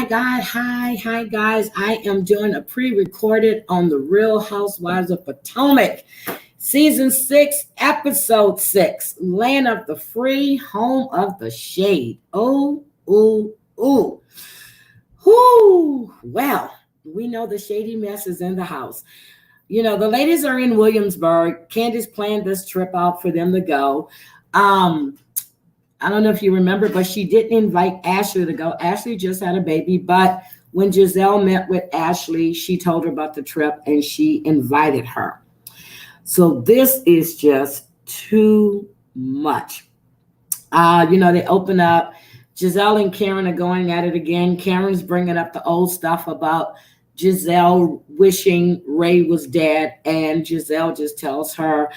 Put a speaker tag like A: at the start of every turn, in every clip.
A: God, hi guys. I am doing a pre-recorded on the Real Housewives of Potomac, season 6, episode 6, Land of the Free, Home of the Shade. Oh, ooh, ooh. Whoo. Well, we know the shady mess is in the house. You know, the ladies are in Williamsburg. Candiace planned this trip out for them to go. I don't know if you remember, but she didn't invite Ashley to go. Ashley just had a baby, but when Giselle met with Ashley, she told her about the trip and she invited her. So this is just too much. They open up. Giselle and Karen are going at it again. Karen's bringing up the old stuff about Giselle wishing Ray was dead, and Giselle just tells her,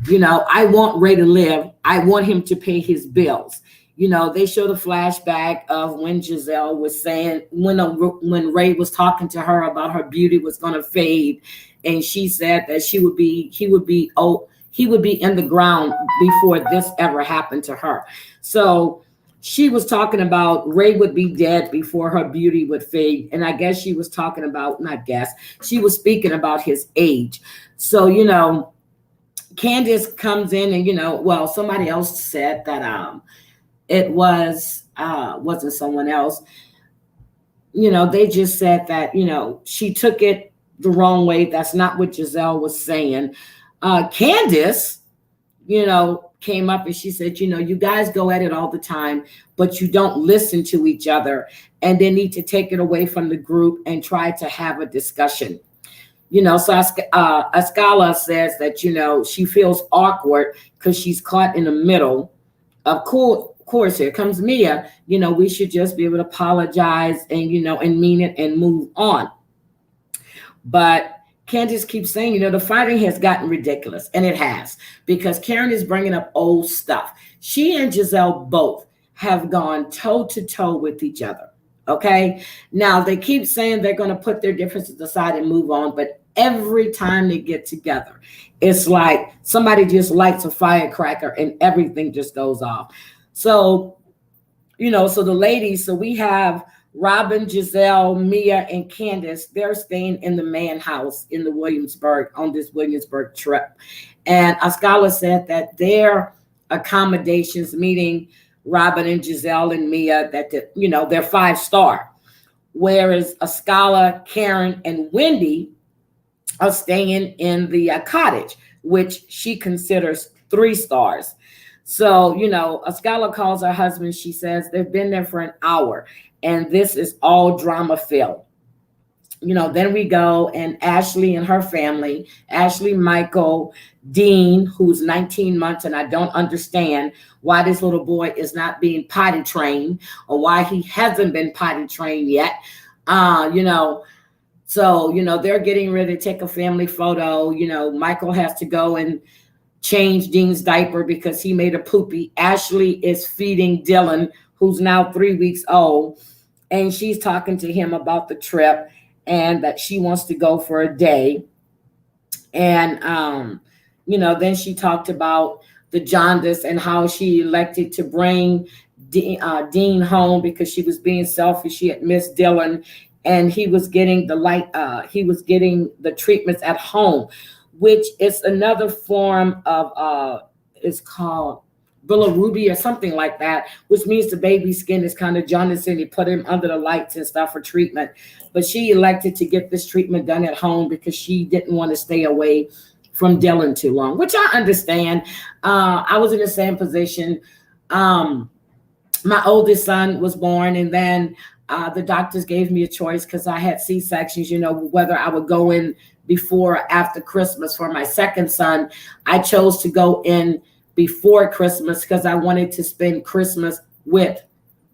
A: I want Ray to live. I want him to pay his bills. They show the flashback of when Giselle was saying, when Ray was talking to her about her beauty was going to fade. And she said that he would be in the ground before this ever happened to her. So she was talking about Ray would be dead before her beauty would fade. And I guess she was talking about, she was speaking about his age. So, Candiace comes in and, somebody else said that it wasn't someone else. They just said that, she took it the wrong way. That's not what Giselle was saying. Candiace, came up and she said, you guys go at it all the time, but you don't listen to each other and they need to take it away from the group and try to have a discussion. So Askale says that, she feels awkward because she's caught in the middle. Of course, here comes Mia. We should just be able to apologize and, and mean it and move on. But Candiace keeps saying, the fighting has gotten ridiculous. And it has, because Karen is bringing up old stuff. She and Giselle both have gone toe to toe with each other. Okay. Now they keep saying they're going to put their differences aside and move on. But every time they get together, it's like somebody just lights a firecracker and everything just goes off. So, so the ladies, so we have Robin, Giselle, Mia, and Candiace. They're staying in the man house in the Williamsburg on this Williamsburg trip. And Askale said that their accommodations, meeting Robin and Giselle and Mia, that they're 5-star, whereas Askale, Karen, and Wendy are staying in the cottage, which she considers 3 stars. So, Askale calls her husband. She says they've been there for an hour and this is all drama filled. Then we go and Ashley and her family, Ashley, Michael, Dean, who's 19 months. And I don't understand why this little boy is not being potty trained or why he hasn't been potty trained yet. So, they're getting ready to take a family photo. Michael has to go and change Dean's diaper because he made a poopy. Ashley is feeding Dylan, who's now 3 weeks old. And she's talking to him about the trip and that she wants to go for a day. And, then she talked about the jaundice and how she elected to bring Dean home because she was being selfish. She had missed Dylan and he was getting the treatments at home, which is another form of, it's called bilirubin or something like that, which means the baby's skin is kind of jaundiced and you put him under the lights and stuff for treatment. But she elected to get this treatment done at home because she didn't want to stay away from Dylan too long, which I understand. I was in the same position. My oldest son was born and then the doctors gave me a choice because I had C-sections, whether I would go in before or after Christmas for my second son. I chose to go in before Christmas because I wanted to spend Christmas with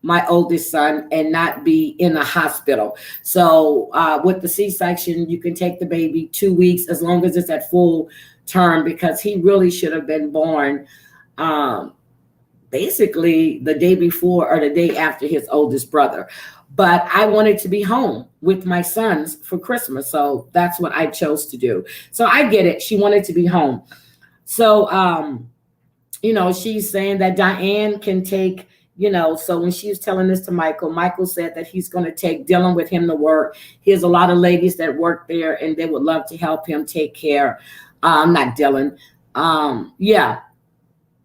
A: my oldest son and not be in a hospital. So with the C-section, you can take the baby 2 weeks as long as it's at full term, because he really should have been born basically the day before or the day after his oldest brother. But I wanted to be home with my sons for Christmas. So that's what I chose to do. So I get it. She wanted to be home. So, she's saying that Diane can take, so when she was telling this to Michael, Michael said that he's going to take Dylan with him to work. He has a lot of ladies that work there and they would love to help him take care. Not Dylan.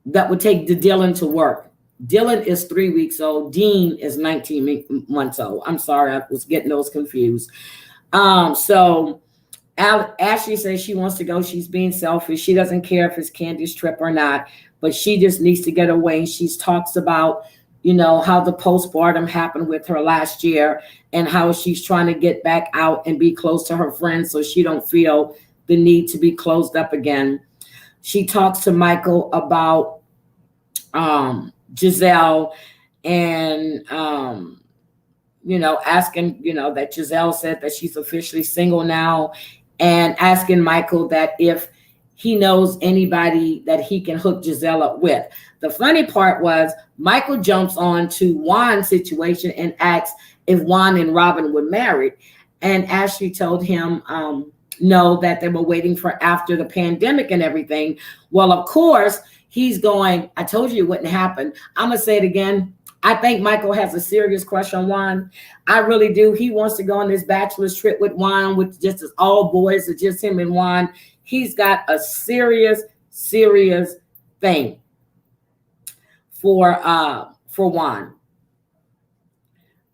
A: That would take the Dylan to work. Dylan is 3 weeks old. Dean is 19 months old. I'm sorry, I was getting those confused. So Ashley says she wants to go. She's being selfish. She doesn't care if it's Candiace's trip or not, but she just needs to get away. She talks about, how the postpartum happened with her last year and how she's trying to get back out and be close to her friends so she don't feel the need to be closed up again. She talks to Michael about Giselle and, asking, that Giselle said that she's officially single now, and asking Michael that if he knows anybody that he can hook Giselle up with. The funny part was Michael jumps on to Juan's situation and asks if Juan and Robin were married. And Ashley told him, no, that they were waiting for after the pandemic and everything. Well, of course, he's going, I told you it wouldn't happen. I'm going to say it again. I think Michael has a serious crush on Juan. I really do. He wants to go on this bachelor's trip with Juan, with just as all boys, or just him and Juan. He's got a serious thing for Juan.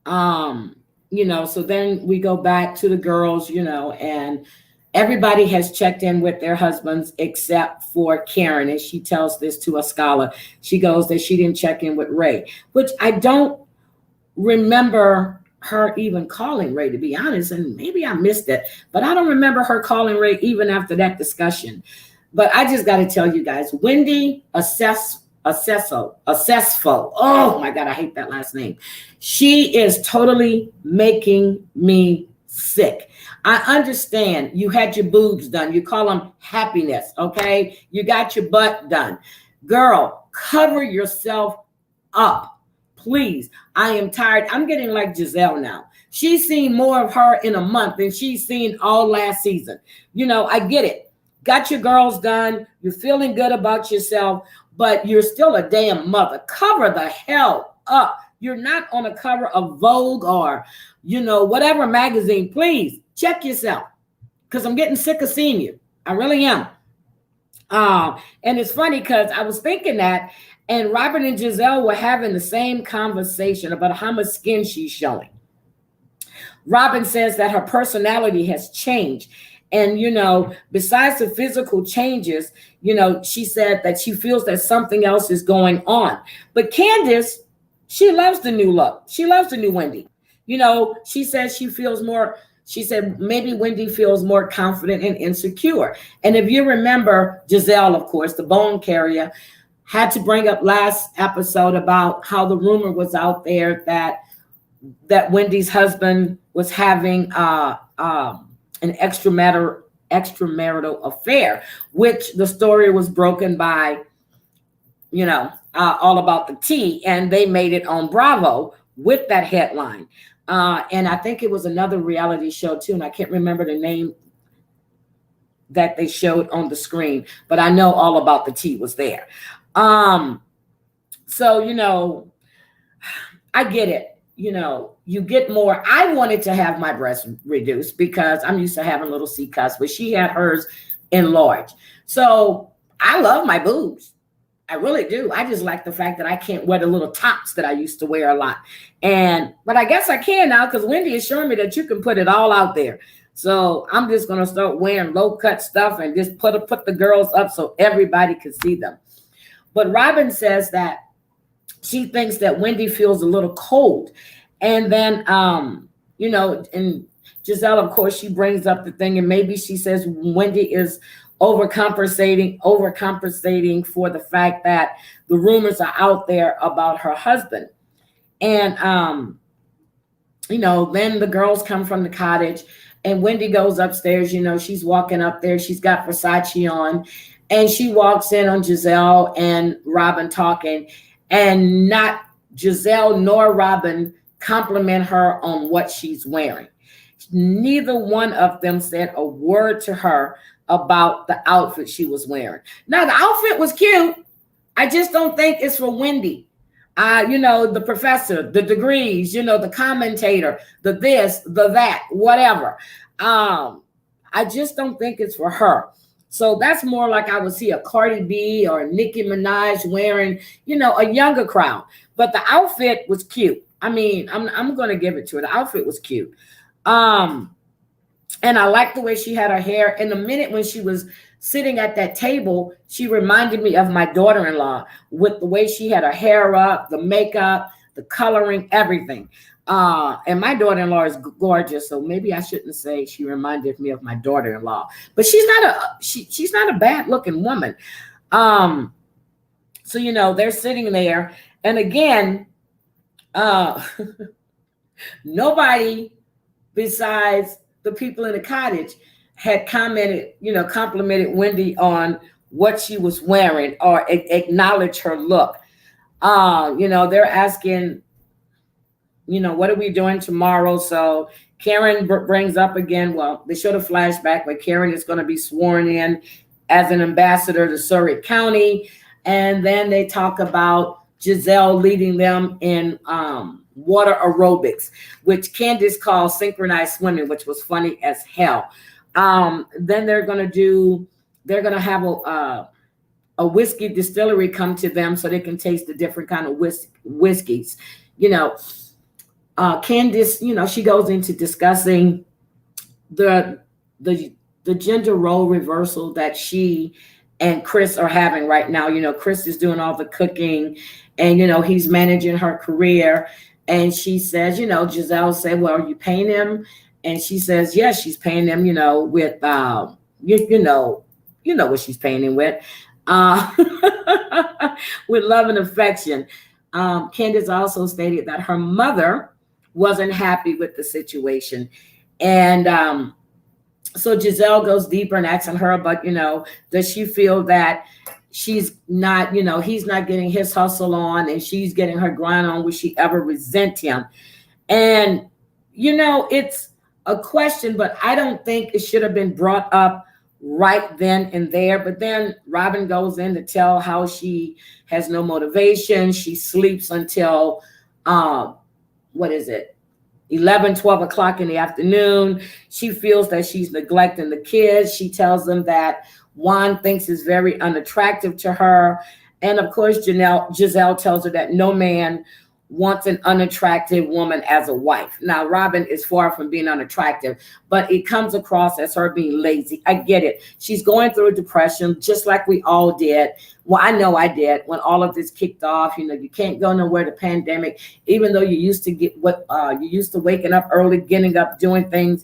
A: So then we go back to the girls, and everybody has checked in with their husbands except for Karen. And she tells this to Askale. She goes that she didn't check in with Ray, which I don't remember her even calling Ray, to be honest. And maybe I missed it, but I don't remember her calling Ray even after that discussion. But I just got to tell you guys, Wendy Askale. Oh my God, I hate that last name. She is totally making me sick. I understand you had your boobs done. You call them happiness, okay? You got your butt done. Girl, cover yourself up, please. I am tired. I'm getting like Giselle now. She's seen more of her in a month than she's seen all last season. I get it. Got your girls done. You're feeling good about yourself, but you're still a damn mother. Cover the hell up. You're not on a cover of Vogue or, whatever magazine. Please check yourself, because I'm getting sick of seeing you. I really am. And it's funny because I was thinking that, and Robin and Giselle were having the same conversation about how much skin she's showing. Robin says that her personality has changed. And, besides the physical changes, she said that she feels that something else is going on. But Candiace, she loves the new look. She loves the new Wendy. She says she feels more. She said maybe Wendy feels more confident and insecure. And if you remember, Giselle, of course, the bone carrier, had to bring up last episode about how the rumor was out there that Wendy's husband was having an extramarital affair, which the story was broken by, All About the Tea, and they made it on Bravo with that headline. And I think it was another reality show too, and I can't remember the name that they showed on the screen, but I know All About the Tea was there. So, I get it. You get more. I wanted to have my breasts reduced because I'm used to having little C cups, but she had hers enlarged. So I love my boobs. I really do. I just like the fact that I can't wear the little tops that I used to wear a lot. But I guess I can now because Wendy is showing me that you can put it all out there. So I'm just going to start wearing low cut stuff and just put the girls up so everybody can see them. But Robin says that she thinks that Wendy feels a little cold. And then, and Giselle, of course, she brings up the thing, and maybe she says Wendy is overcompensating for the fact that the rumors are out there about her husband. And then the girls come from the cottage and Wendy goes upstairs. She's walking up there. She's got Versace on and she walks in on Giselle and Robin talking, and not Giselle nor Robin compliment her on what she's wearing. Neither one of them said a word to her about the outfit she was wearing. Now, the outfit was cute. I just don't think it's for Wendy. The professor, the degrees, the commentator, the this, the that, whatever. I just don't think it's for her. So that's more like I would see a Cardi B or a Nicki Minaj wearing, a younger crowd. But the outfit was cute. I mean, I'm going to give it to her. The outfit was cute. And I liked the way she had her hair. In the minute when she was sitting at that table, she reminded me of my daughter-in-law with the way she had her hair up, the makeup, the coloring, everything. And my daughter-in-law is gorgeous, so maybe I shouldn't say she reminded me of my daughter-in-law. But she's not a bad-looking woman. So they're sitting there, and again, nobody besides the people in the cottage had complimented Wendy on what she was wearing or acknowledge her look. They're asking, what are we doing tomorrow? So Karen brings up again, well, they showed a flashback where Karen is going to be sworn in as an ambassador to Surrey County. And then they talk about Giselle leading them in water aerobics, which Candiace calls synchronized swimming, which was funny as hell. Then they're going to have a whiskey distillery come to them so they can taste the different kind of whiskeys. Candiace, she goes into discussing the gender role reversal that she and Chris are having right now. Chris is doing all the cooking and, he's managing her career. And she says, Giselle said, well, are you paying him? And she says, yes, she's paying him, with, what she's paying him with, with love and affection. Candiace also stated that her mother wasn't happy with the situation. And so Giselle goes deeper and asking her about, does she feel that she's not, he's not getting his hustle on and she's getting her grind on? Would she ever resent him? And, it's a question, but I don't think it should have been brought up right then and there. But then Robin goes in to tell how she has no motivation. She sleeps until, 11, 12 o'clock in the afternoon. She feels that she's neglecting the kids. She tells them that Juan thinks is very unattractive to her. And of course, Giselle tells her that no man wants an unattractive woman as a wife. Now, Robin is far from being unattractive, but it comes across as her being lazy. I get it. She's going through a depression, just like we all did. Well, I know I did when all of this kicked off. You can't go nowhere, the pandemic, even though you used to waking up early, getting up, doing things.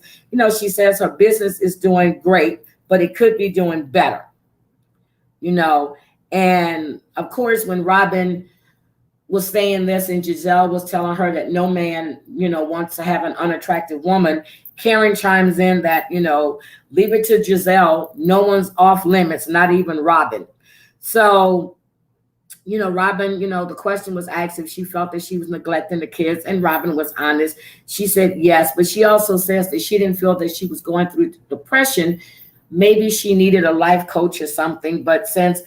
A: She says her business is doing great, but it could be doing better. And of course, when Robin was saying this and Giselle was telling her that no man, wants to have an unattractive woman, Karen chimes in that, leave it to Giselle. No one's off limits, not even Robin. So, Robin, the question was asked if she felt that she was neglecting the kids, and Robin was honest. She said yes, but she also says that she didn't feel that she was going through depression. Maybe she needed a life coach or something, but since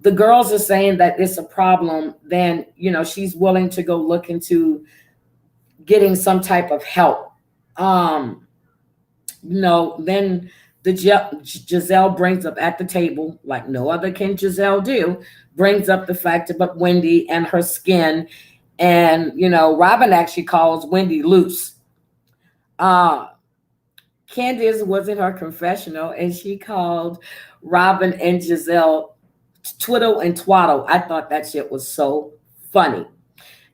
A: the girls are saying that it's a problem, then, she's willing to go look into getting some type of help. Then Giselle brings up at the table, like no other can Giselle do, brings up the fact about Wendy and her skin. And, Robin actually calls Wendy loose. Candiace was in her confessional and she called Robin and Giselle twiddle and twaddle. I thought that shit was so funny.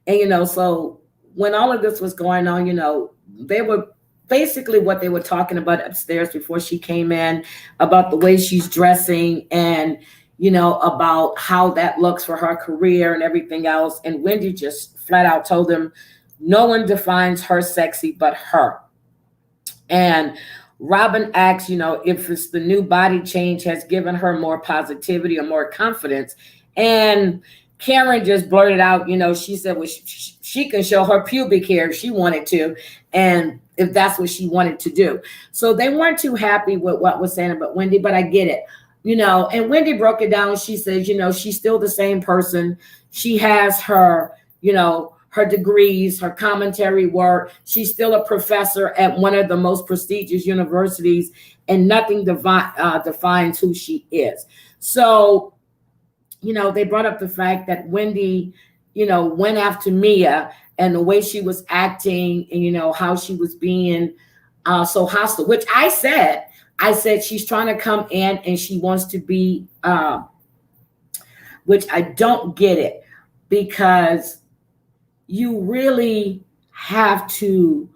A: And, so when all of this was going on, they were basically what they were talking about upstairs before she came in, about the way she's dressing and, about how that looks for her career and everything else. And Wendy just flat out told them, no one defines her sexy but her. And Robin asks, if it's the new body change has given her more positivity or more confidence. And Karen just blurted out, she said, well, she can show her pubic hair if she wanted to, and if that's what she wanted to do. So they weren't too happy with what was saying about Wendy, but I get it, and Wendy broke it down. She says, she's still the same person. She has her, her degrees, her commentary work. She's still a professor at one of the most prestigious universities, and nothing defines who she is. So, they brought up the fact that Wendy, went after Mia and the way she was acting and, how she was being so hostile, which I said she's trying to come in and she wants to be, which I don't get it, because you really have to,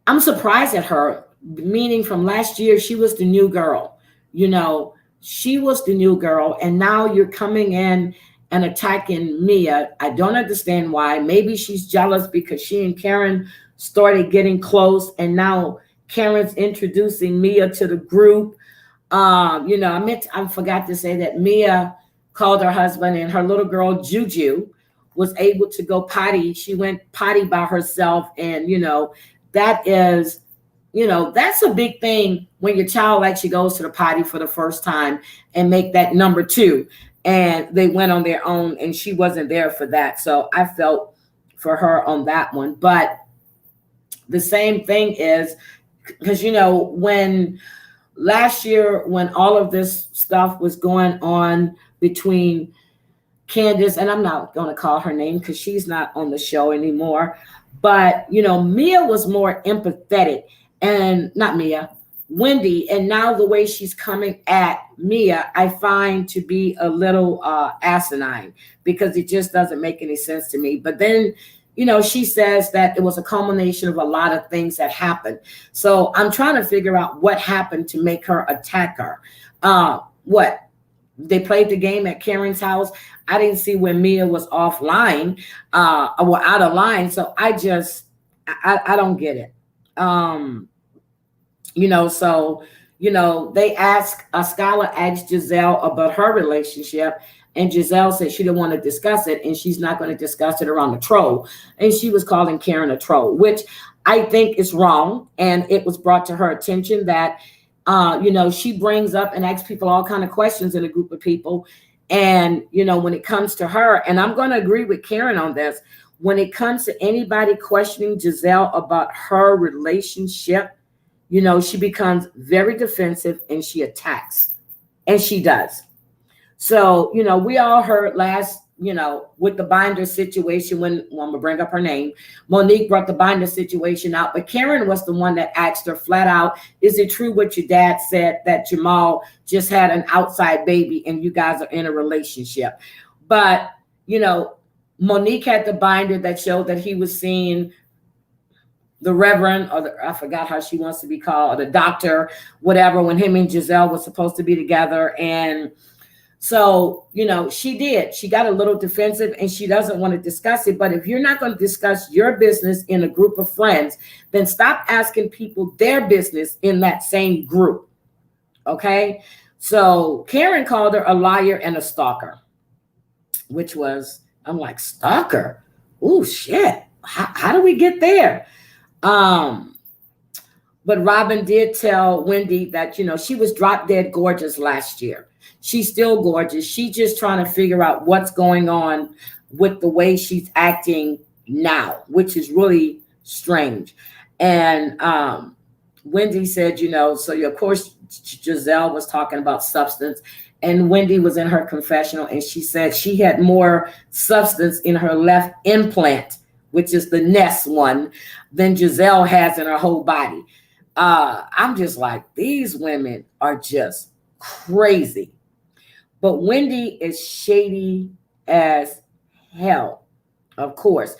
A: I'm surprised at her, meaning from last year, she was the new girl, she was the new girl, and now you're coming in and attacking Mia. I don't understand why. Maybe she's jealous because she and Karen started getting close, and now Karen's introducing Mia to the group. I forgot to say that Mia called her husband, and her little girl Juju was able to go potty. She went potty by herself, and that is, that's a big thing when your child actually goes to the potty for the first time and make that number 2. And they went on their own, and she wasn't there for that. So I felt for her on that one. But the same thing is, because, when last year, when all of this stuff was going on between Candiace, and I'm not going to call her name because she's not on the show anymore, but, Mia was more empathetic. And not Mia, Wendy. And now the way she's coming at Mia, I find to be a little asinine, because it just doesn't make any sense to me. But then, she says that it was a culmination of a lot of things that happened. So I'm trying to figure out what happened to make her attack her. What? They played the game at Karen's house. I didn't see when Mia was offline or out of line. So I don't get it. They Askale asked Giselle about her relationship, and Giselle said she didn't want to discuss it, and she's not going to discuss it around the troll. And she was calling Karen a troll, which I think is wrong. And it was brought to her attention that, she brings up and asks people all kind of questions in a group of people. And, when it comes to her, and I'm going to agree with Karen on this, when it comes to anybody questioning Giselle about her relationship, she becomes very defensive and she attacks, and she does. So, we all heard last, with the binder situation, when I'm going to bring up her name, Monique brought the binder situation out, but Karen was the one that asked her flat out, is it true what your dad said, that Jamal just had an outside baby and you guys are in a relationship? But, Monique had the binder that showed that he was seeing the Reverend, or I forgot how she wants to be called, or the doctor, whatever, when him and Giselle were supposed to be together. And so, she did. She got a little defensive and she doesn't want to discuss it. But if you're not going to discuss your business in a group of friends, then stop asking people their business in that same group. Okay? So Karen called her a liar and a stalker, which was, I'm like, stalker? Oh, shit. How do we get there? But Robin did tell Wendy that, she was drop dead gorgeous last year. She's still gorgeous. She's just trying to figure out what's going on with the way she's acting now, which is really strange. And Wendy said, so of course, Giselle was talking about substance, and Wendy was in her confessional, and she said she had more substance in her left implant, which is the Nest one, than Giselle has in her whole body. I'm just like, these women are just crazy. But Wendy is shady as hell. Of course,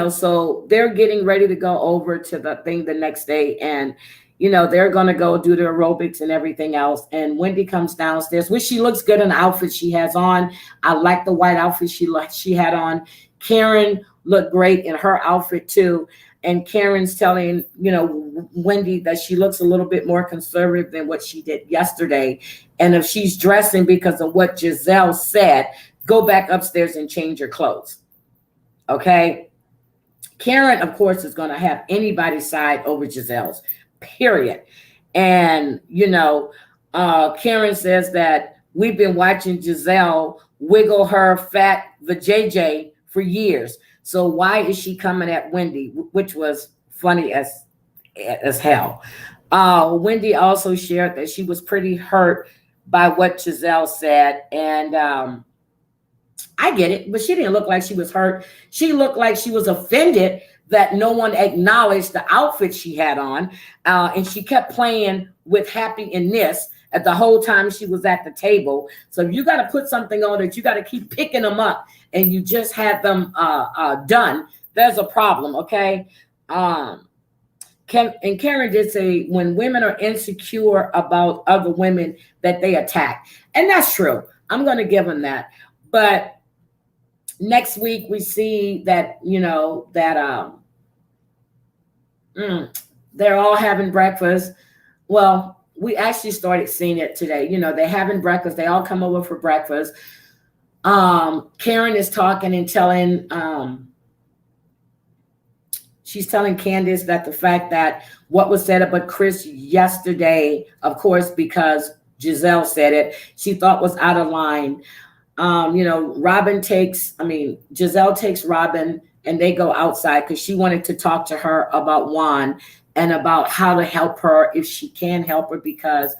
A: so they're getting ready to go over to the thing the next day, and they're going to go do the aerobics and everything else. And Wendy comes downstairs, which she looks good in the outfit she has on. I like the white outfit she had on. Karen looked great in her outfit too. And Karen's telling, Wendy that she looks a little bit more conservative than what she did yesterday. And if she's dressing because of what Giselle said, go back upstairs and change your clothes. Okay. Karen, of course, is going to have anybody's side over Giselle's, period. And, Karen says that we've been watching Giselle wiggle her fat vajayjay for years. So why is she coming at Wendy, which was funny as hell. Wendy also shared that she was pretty hurt by what Giselle said. And I get it, but she didn't look like she was hurt. She looked like she was offended that no one acknowledged the outfit she had on. And she kept playing with happiness at the whole time she was at the table. So if you got to put something on it, you got to keep picking them up, and you just had them done. There's a problem, okay? And Karen did say when women are insecure about other women that they attack. And that's true. I'm going to give them that. But next week we see that, they're all having breakfast. Well, we actually started seeing it today. They're having breakfast. They all come over for breakfast. Karen is talking and telling, she's telling Candiace that the fact that what was said about Chris yesterday, of course, because Giselle said it, she thought was out of line. Giselle takes Robin and they go outside because she wanted to talk to her about Juan and about how to help her if she can help her, because,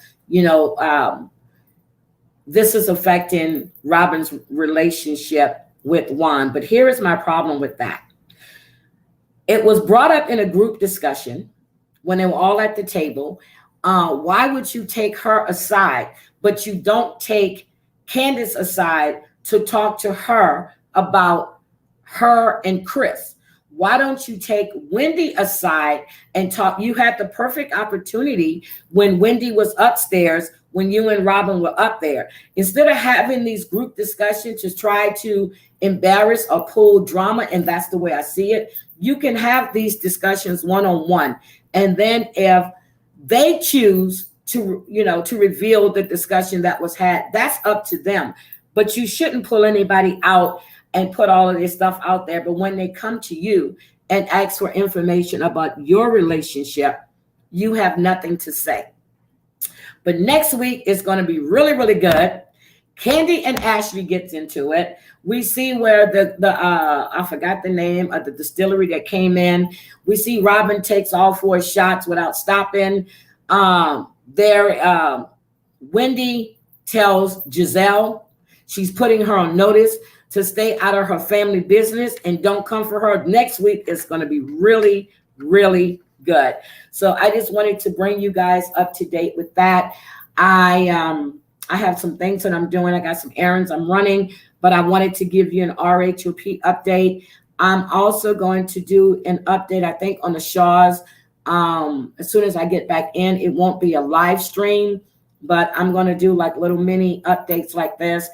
A: this is affecting Robin's relationship with Juan. But here is my problem with that. It was brought up in a group discussion when they were all at the table. Why would you take her aside, but you don't take Candiace aside to talk to her about her and Chris? Why don't you take Wendy aside and talk? You had the perfect opportunity when Wendy was upstairs, when you and Robin were up there. Instead of having these group discussions to try to embarrass or pull drama, and that's the way I see it, you can have these discussions one-on-one. And then if they choose to, to reveal the discussion that was had, that's up to them. But you shouldn't pull anybody out and put all of this stuff out there. But when they come to you and ask for information about your relationship, you have nothing to say. But next week is going to be really, really good. Candy and Ashley gets into it. We see where I forgot the name of the distillery that came in. We see Robin takes all 4 shots without stopping. Wendy tells Giselle she's putting her on notice to stay out of her family business and don't come for her. Next week is going to be really, really good. So I just wanted to bring you guys up to date with that. I have some things that I'm doing. I got some errands I'm running, but I wanted to give you an RHOP update. I'm also going to do an update, I think, on the Shaws. As soon as I get back in, it won't be a live stream, but I'm going to do like little mini updates like this.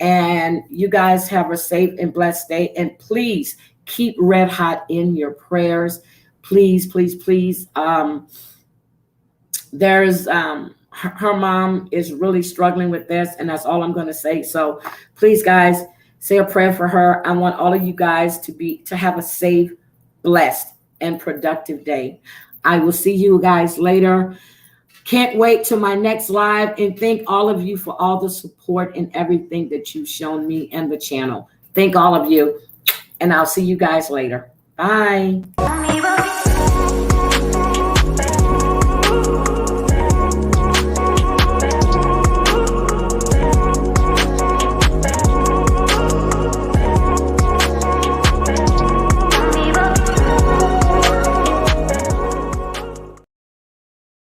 A: And you guys have a safe and blessed day. And please keep Red Hot in your prayers. Please, please, please. Her mom is really struggling with this, and that's all I'm going to say. So please, guys, say a prayer for her. I want all of you guys to have a safe, blessed, and productive day. I will see you guys later. Can't wait till my next live, and thank all of you for all the support and everything that you've shown me and the channel. Thank all of you, and I'll see you guys later. Bye.